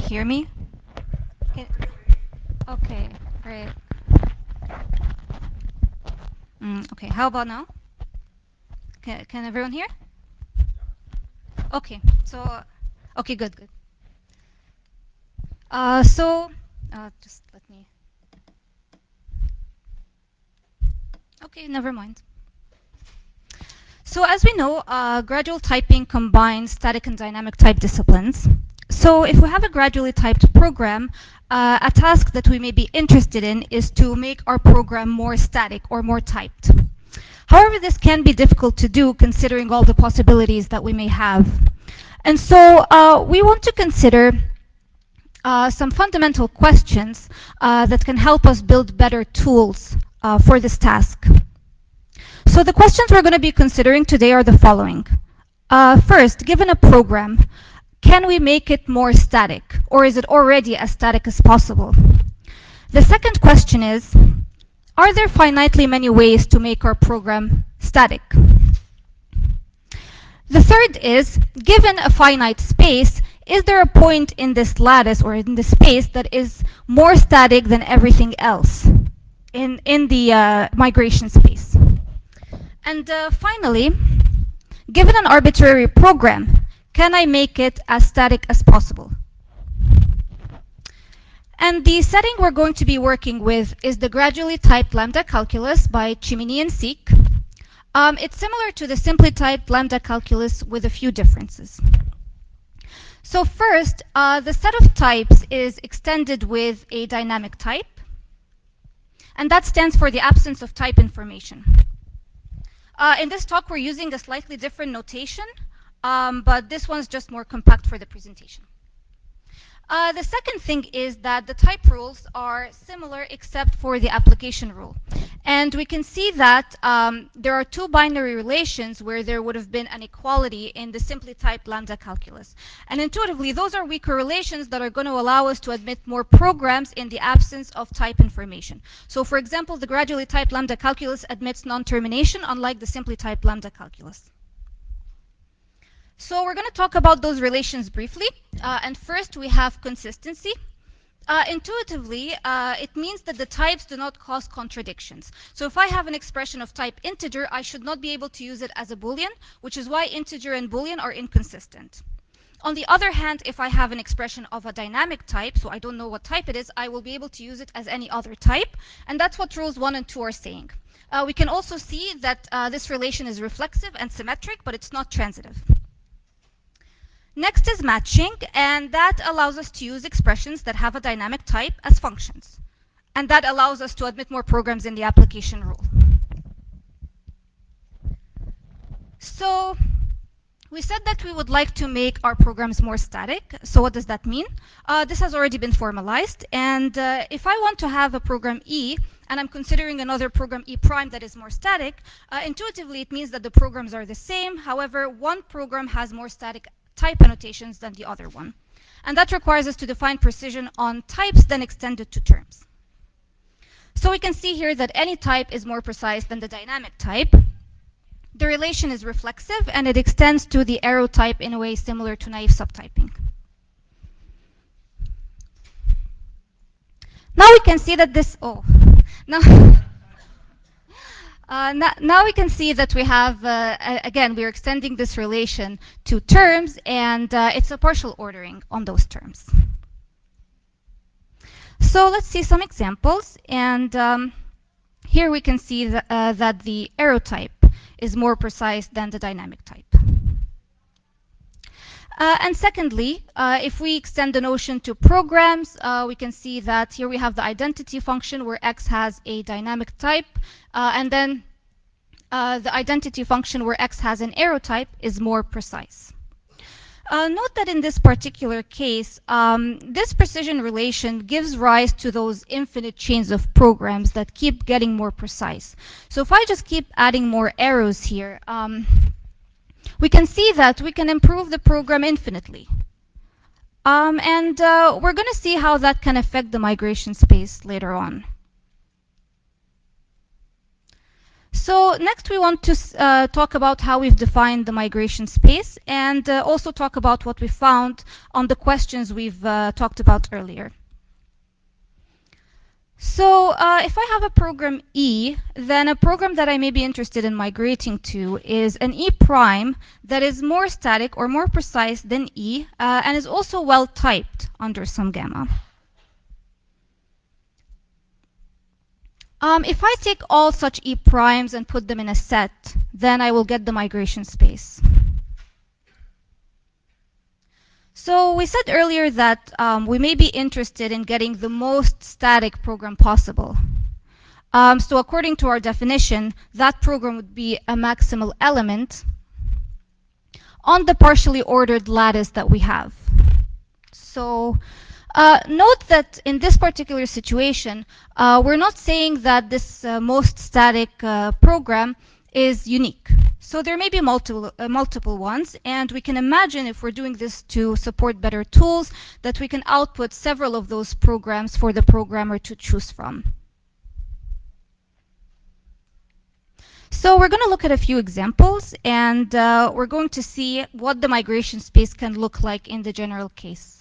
hear me? Can, okay, great. Okay, how about now? Can everyone hear? Okay, so, okay, good, good. Just let me, okay, never mind. So as we know, gradual typing combines static and dynamic type disciplines. So if we have a gradually typed program, a task that we may be interested in is to make our program more static or more typed. However, this can be difficult to do considering all the possibilities that we may have. And so we want to consider some fundamental questions that can help us build better tools for this task. So the questions we're going to be considering today are the following. First, given a program, can we make it more static, or is it already as static as possible? The second question is, are there finitely many ways to make our program static? The third is, given a finite space, is there a point in this lattice or in this space that is more static than everything else in the migration space? And finally, given an arbitrary program, can I make it as static as possible? And the setting we're going to be working with is the gradually typed lambda calculus by Chimini and Seek. It's similar to the simply typed lambda calculus with a few differences. So first, the set of types is extended with a dynamic type, and that stands for the absence of type information. In this talk, we're using a slightly different notation, but this one's just more compact for the presentation. The second thing is that the type rules are similar except for the application rule. And we can see that there are two binary relations where there would have been an equality in the simply typed lambda calculus. And intuitively, those are weaker relations that are going to allow us to admit more programs in the absence of type information. So for example, the gradually typed lambda calculus admits non-termination, unlike the simply typed lambda calculus. So we're going to talk about those relations briefly. And first, we have consistency. Intuitively, it means that the types do not cause contradictions. So if I have an expression of type integer, I should not be able to use it as a Boolean, which is why integer and Boolean are inconsistent. On the other hand, if I have an expression of a dynamic type, so I don't know what type it is, I will be able to use it as any other type. And that's what rules 1 and 2 are saying. We can also see that this relation is reflexive and symmetric, but it's not transitive. Next is matching, and that allows us to use expressions that have a dynamic type as functions. And that allows us to admit more programs in the application rule. So we said that we would like to make our programs more static. So what does that mean? This has already been formalized. And if I want to have a program E, and I'm considering another program E prime that is more static, intuitively it means that the programs are the same. However, one program has more static type annotations than the other one. And that requires us to define precision on types then extend it to terms. So we can see here that any type is more precise than the dynamic type. The relation is reflexive, and it extends to the arrow type in a way similar to naive subtyping. Now we can see that this, now we can see that we have, again, we're extending this relation to terms, and it's a partial ordering on those terms. So let's see some examples. And here we can see that the arrow type is more precise than the dynamic type. And secondly, if we extend the notion to programs, we can see that here we have the identity function where x has a dynamic type, and then the identity function where x has an arrow type is more precise. Note that in this particular case, this precision relation gives rise to those infinite chains of programs that keep getting more precise. So if I just keep adding more arrows here, we can see that we can improve the program infinitely. And we're going to see how that can affect the migration space later on. So next we want to talk about how we've defined the migration space and also talk about what we found on the questions we've talked about earlier. So if I have a program E, then a program that I may be interested in migrating to is an E prime that is more static or more precise than E and is also well typed under some gamma. If I take all such E primes and put them in a set, then I will get the migration space. So we said earlier that we may be interested in getting the most static program possible. So according to our definition, that program would be a maximal element on the partially ordered lattice that we have. So note that in this particular situation, we're not saying that this most static program is unique. So there may be multiple ones, and we can imagine if we're doing this to support better tools, that we can output several of those programs for the programmer to choose from. So we're going to look at a few examples, and we're going to see what the migration space can look like in the general case.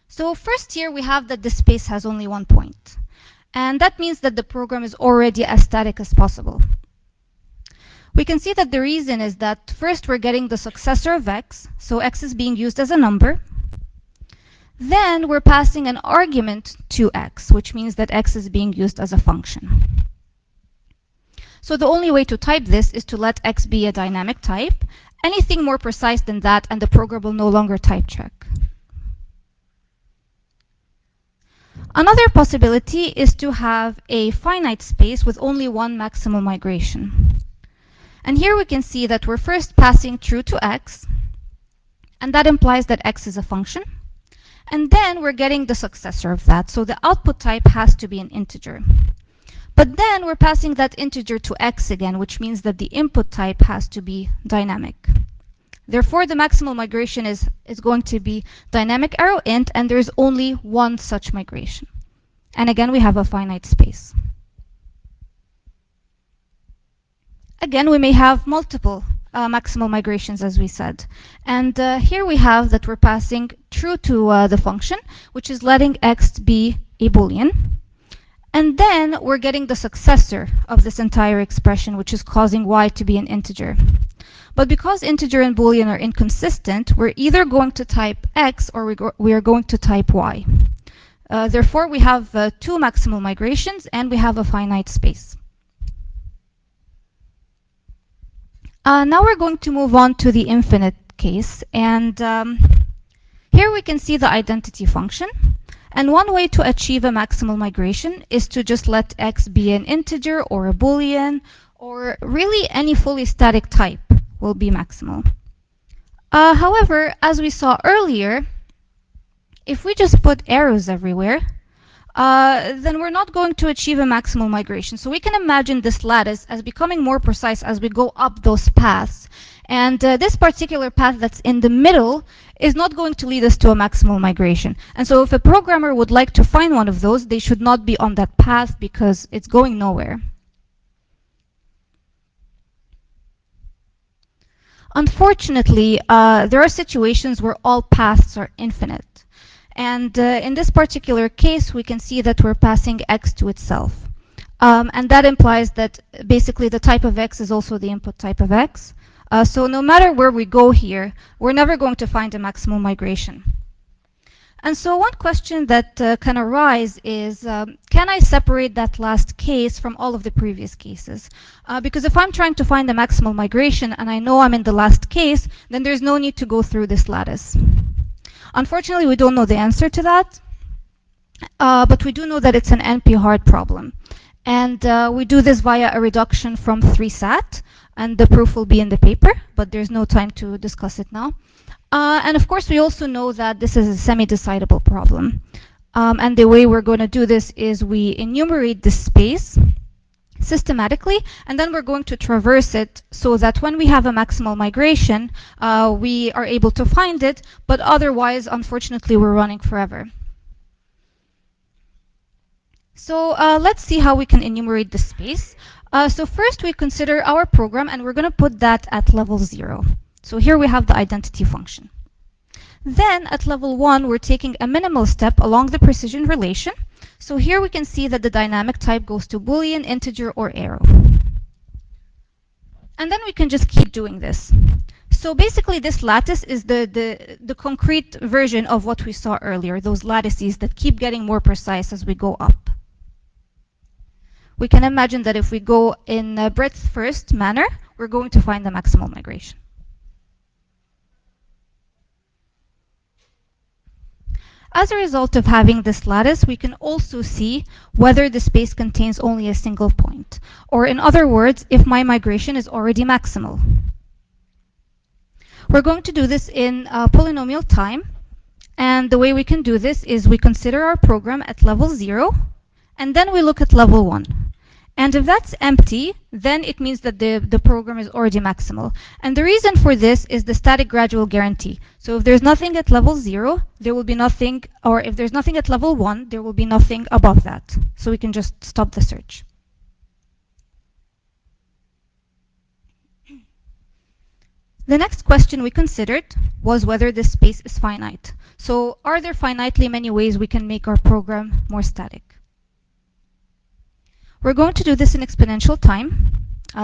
So first here we have that the space has only one point. And that means that the program is already as static as possible. We can see that the reason is that first we're getting the successor of x, so x is being used as a number. Then we're passing an argument to x, which means that x is being used as a function. So the only way to type this is to let x be a dynamic type. Anything more precise than that and the program will no longer type check. Another possibility is to have a finite space with only one maximal migration. And here we can see that we're first passing true to x, and that implies that x is a function. And then we're getting the successor of that, so the output type has to be an integer. But then we're passing that integer to x again, which means that the input type has to be dynamic. Therefore, the maximal migration is going to be dynamic arrow int, and there's only one such migration. And again, we have a finite space. Again, we may have multiple maximal migrations, as we said. And here we have that we're passing true to the function, which is letting x be a Boolean. And then we're getting the successor of this entire expression, which is causing y to be an integer. But because integer and Boolean are inconsistent, we're either going to type x or we are going to type y. Therefore, we have two maximal migrations and we have a finite space. Now we're going to move on to the infinite case. And here we can see the identity function. And one way to achieve a maximal migration is to just let x be an integer or a Boolean, or really any fully static type will be maximal. However, as we saw earlier, if we just put arrows everywhere, then we're not going to achieve a maximal migration. So we can imagine this lattice as becoming more precise as we go up those paths. And this particular path that's in the middle is not going to lead us to a maximal migration. And so if a programmer would like to find one of those, they should not be on that path because it's going nowhere. Unfortunately, there are situations where all paths are infinite. And in this particular case, we can see that we're passing x to itself. And that implies that basically the type of x is also the input type of x. So no matter where we go here, we're never going to find a maximal migration. And so one question that can arise is, can I separate that last case from all of the previous cases? Because if I'm trying to find the maximal migration and I know I'm in the last case, then there's no need to go through this lattice. Unfortunately, we don't know the answer to that, but we do know that it's an NP-hard problem. And we do this via a reduction from 3-sat, and the proof will be in the paper, but there's no time to discuss it now. And of course, we also know that this is a semi-decidable problem. And the way we're going to do this is we enumerate this space systematically, and then we're going to traverse it so that when we have a maximal migration, we are able to find it, but otherwise, unfortunately, we're running forever. So let's see how we can enumerate the space. So first we consider our program, and we're going to put that at level 0. So here we have the identity function. Then at level 1, we're taking a minimal step along the precision relation. So here we can see that the dynamic type goes to Boolean, integer, or arrow. And then we can just keep doing this. So basically this lattice is the concrete version of what we saw earlier, those lattices that keep getting more precise as we go up. We can imagine that if we go in a breadth first manner, we're going to find the maximal migration. As a result of having this lattice, we can also see whether the space contains only a single point, or in other words, if my migration is already maximal. We're going to do this in polynomial time, and the way we can do this is we consider our program at level 0, and then we look at level 1. And if that's empty, then it means that the program is already maximal. And the reason for this is the static gradual guarantee. So if there's nothing at level 0, there will be nothing, or if there's nothing at level 1, there will be nothing above that. So we can just stop the search. The next question we considered was whether this space is finite. So are there finitely many ways we can make our program more static? We're going to do this in exponential time.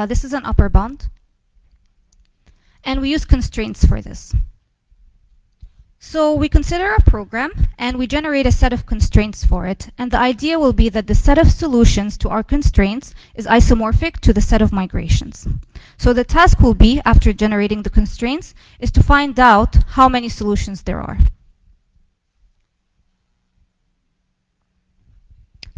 This is an upper bound. And we use constraints for this. So we consider a program, and we generate a set of constraints for it. And the idea will be that the set of solutions to our constraints is isomorphic to the set of migrations. So the task will be, after generating the constraints, is to find out how many solutions there are.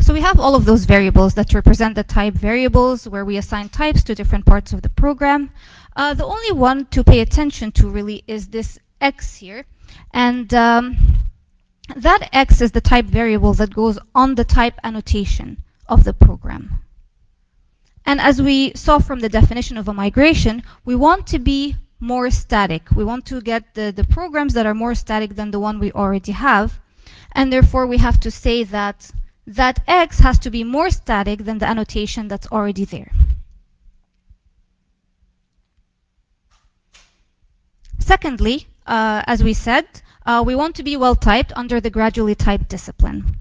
So we have all of those variables that represent the type variables, where we assign types to different parts of the program. The only one to pay attention to really is this x here. And that x is the type variable that goes on the type annotation of the program. And as we saw from the definition of a migration, we want to be more static. We want to get the programs that are more static than the one we already have. And therefore, we have to say that x has to be more static than the annotation that's already there. Secondly, as we said, we want to be well-typed under the gradually typed discipline.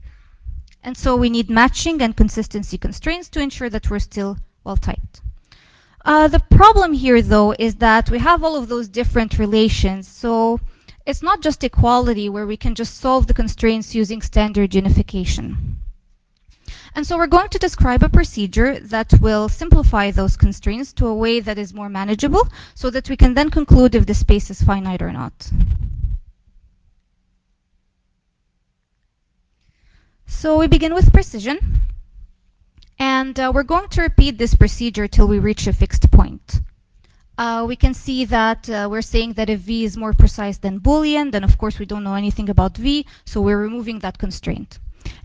And so we need matching and consistency constraints to ensure that we're still well-typed. The problem here, though, is that we have all of those different relations. So it's not just equality where we can just solve the constraints using standard unification. And so we're going to describe a procedure that will simplify those constraints to a way that is more manageable, so that we can then conclude if the space is finite or not. So we begin with precision. And we're going to repeat this procedure till we reach a fixed point. We can see that we're saying that if v is more precise than Boolean, then of course we don't know anything about v, so we're removing that constraint.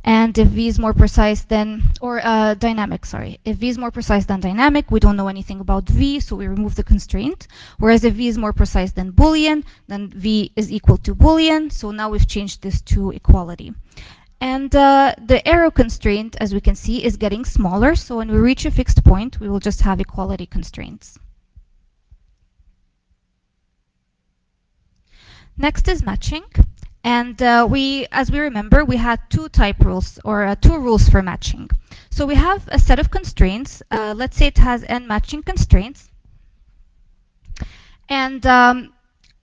And if v is more precise than, or dynamic, sorry. If v is more precise than dynamic, we don't know anything about v, so we remove the constraint. Whereas if v is more precise than Boolean, then v is equal to Boolean, so now we've changed this to equality. And the arrow constraint, as we can see, is getting smaller, so when we reach a fixed point, we will just have equality constraints. Next is matching. And as we remember, we had two type rules, or two rules for matching. So we have a set of constraints. Let's say it has n matching constraints. And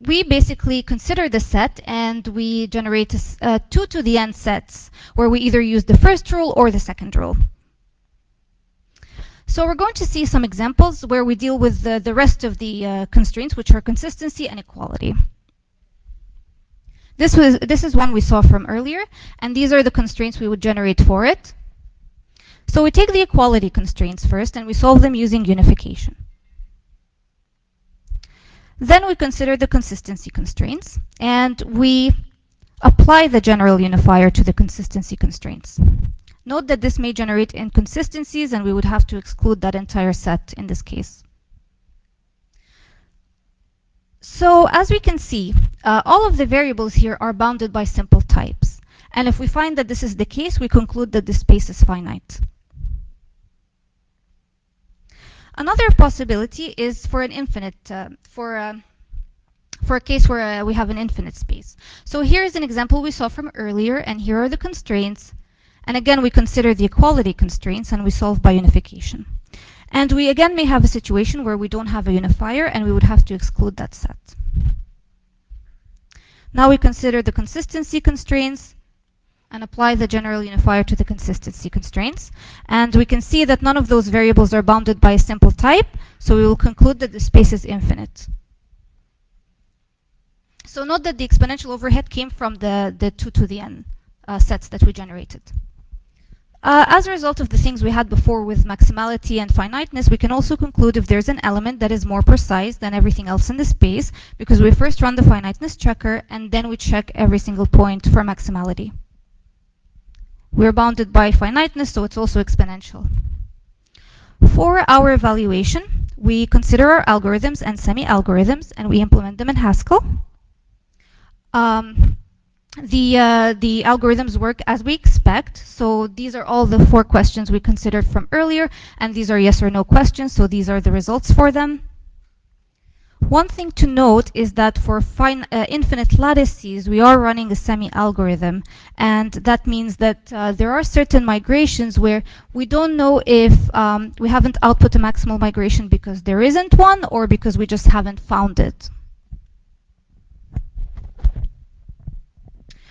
we basically consider the set, and we generate 2 to the n sets, where we either use the first rule or the second rule. So we're going to see some examples where we deal with the rest of the constraints, which are consistency and equality. This is one we saw from earlier, and these are the constraints we would generate for it. So we take the equality constraints first, and we solve them using unification. Then we consider the consistency constraints, and we apply the general unifier to the consistency constraints. Note that this may generate inconsistencies, and we would have to exclude that entire set in this case. So as we can see, all of the variables here are bounded by simple types. And if we find that this is the case, we conclude that the space is finite. Another possibility is for an infinite, for a case where we have an infinite space. So here is an example we saw from earlier, and here are the constraints. And again, we consider the equality constraints, and we solve by unification. And we again may have a situation where we don't have a unifier, and we would have to exclude that set. Now we consider the consistency constraints and apply the general unifier to the consistency constraints. And we can see that none of those variables are bounded by a simple type, so we will conclude that the space is infinite. So note that the exponential overhead came from the 2 to the n sets that we generated. As a result of the things we had before with maximality and finiteness, we can also conclude if there's an element that is more precise than everything else in the space, because we first run the finiteness checker and then we check every single point for maximality. We're bounded by finiteness, so it's also exponential. For our evaluation, we consider our algorithms and semi-algorithms, and we implement them in Haskell. The algorithms work as we expect. So these are all the 4 questions we considered from earlier, and these are yes or no questions, so these are the results for them. One thing to note is that for infinite lattices, we are running a semi-algorithm, and that means that there are certain migrations where we don't know if we haven't output a maximal migration because there isn't one or because we just haven't found it.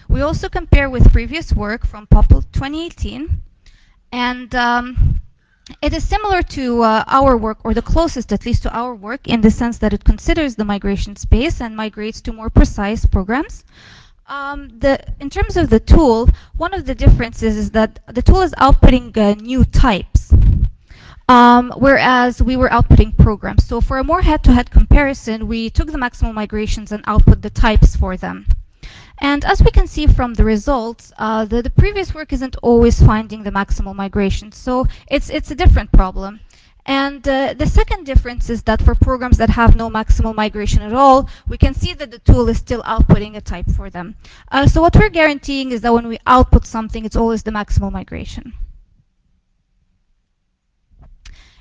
We also compare with previous work from POPL 2018, and it is similar to our work, or the closest at least to our work, in the sense that it considers the migration space and migrates to more precise programs. In terms of the tool, one of the differences is that the tool is outputting new types, whereas we were outputting programs. So for a more head-to-head comparison, we took the maximal migrations and output the types for them. And as we can see from the results, the previous work isn't always finding the maximal migration, so it's a different problem. And the second difference is that for programs that have no maximal migration at all, we can see that the tool is still outputting a type for them. So what we're guaranteeing is that when we output something, it's always the maximal migration.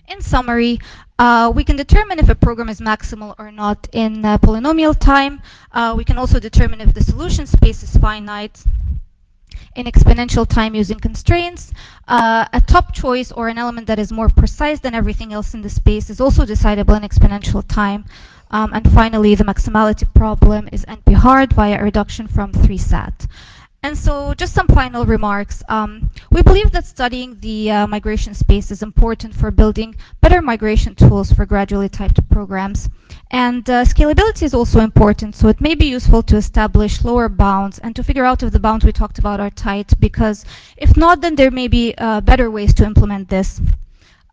In summary, we can determine if a program is maximal or not in polynomial time. We can also determine if the solution space is finite in exponential time using constraints. A top choice, or an element that is more precise than everything else in the space, is also decidable in exponential time. And finally, the maximality problem is NP-hard via a reduction from 3-SAT. And so just some final remarks. We believe that studying the migration space is important for building better migration tools for gradually typed programs. And scalability is also important, so it may be useful to establish lower bounds and to figure out if the bounds we talked about are tight, because if not, then there may be better ways to implement this.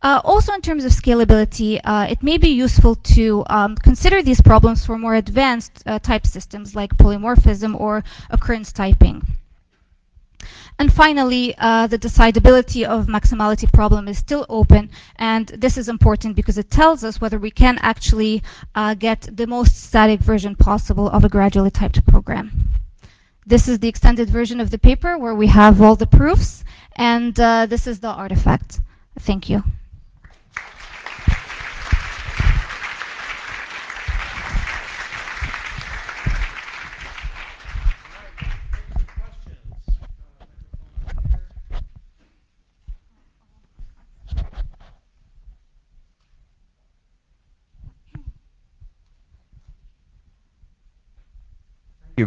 Also, in terms of scalability, it may be useful to consider these problems for more advanced type systems like polymorphism or occurrence typing. And finally, the decidability of maximality problem is still open, and this is important because it tells us whether we can actually get the most static version possible of a gradually typed program. This is the extended version of the paper where we have all the proofs, and this is the artifact. Thank you.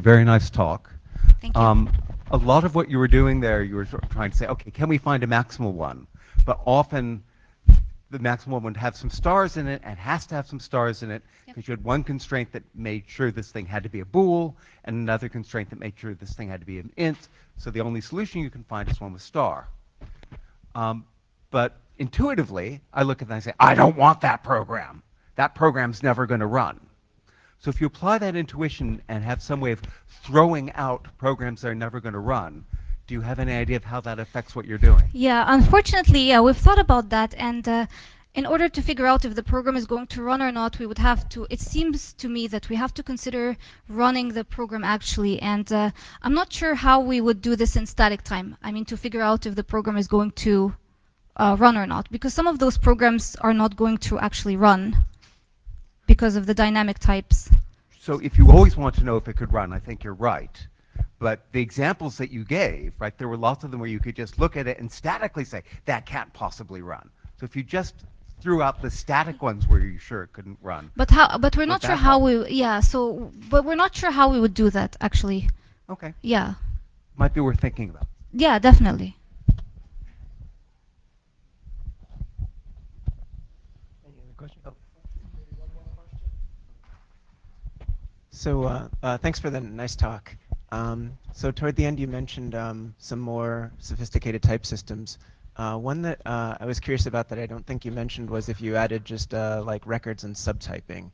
Very nice talk. Thank you. A lot of what you were doing there, you were sort of trying to say, okay, can we find a maximal one? But often the maximal one would have some stars in it and has to have some stars in it because you had one constraint that made sure this thing had to be a bool and another constraint that made sure this thing had to be an int. So the only solution you can find is one with star. But intuitively, I look at that and I say, I don't want that program. That program's never going to run. So if you apply that intuition and have some way of throwing out programs that are never going to run, do you have any idea of how that affects what you're doing? Yeah, unfortunately, we've thought about that, and in order to figure out if the program is going to run or not, we would have to, it seems to me that we have to consider running the program actually. And I'm not sure how we would do this in static time. I mean, to figure out if the program is going to run or not, because some of those programs are not going to actually run because of the dynamic types. So if you always want to know if it could run, I think you're right. But the examples that you gave, right, there were lots of them where you could just look at it and statically say, that can't possibly run. So if you just threw out the static ones where you're sure it couldn't run. But how? But we're Would not sure that how help? we. Yeah. So, but we're not sure how we would do that actually. Okay. Yeah. Might be worth thinking about. Yeah, definitely. Any other questions? So thanks for the nice talk. So toward the end, you mentioned some more sophisticated type systems. One that I was curious about that I don't think you mentioned was if you added just like records and subtyping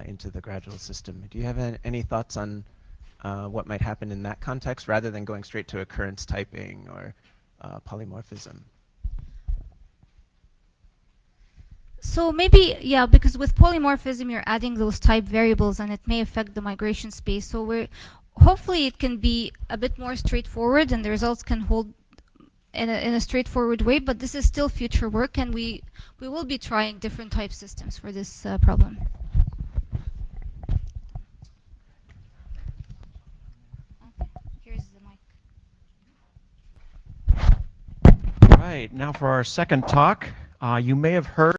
into the gradual system. Do you have any thoughts on what might happen in that context rather than going straight to occurrence typing or polymorphism? So maybe, yeah, because with polymorphism, you're adding those type variables and it may affect the migration space. So we're, hopefully it can be a bit more straightforward and the results can hold in a straightforward way, but this is still future work and we will be trying different type systems for this problem. Okay, here's the mic. Right, now for our second talk. You may have heard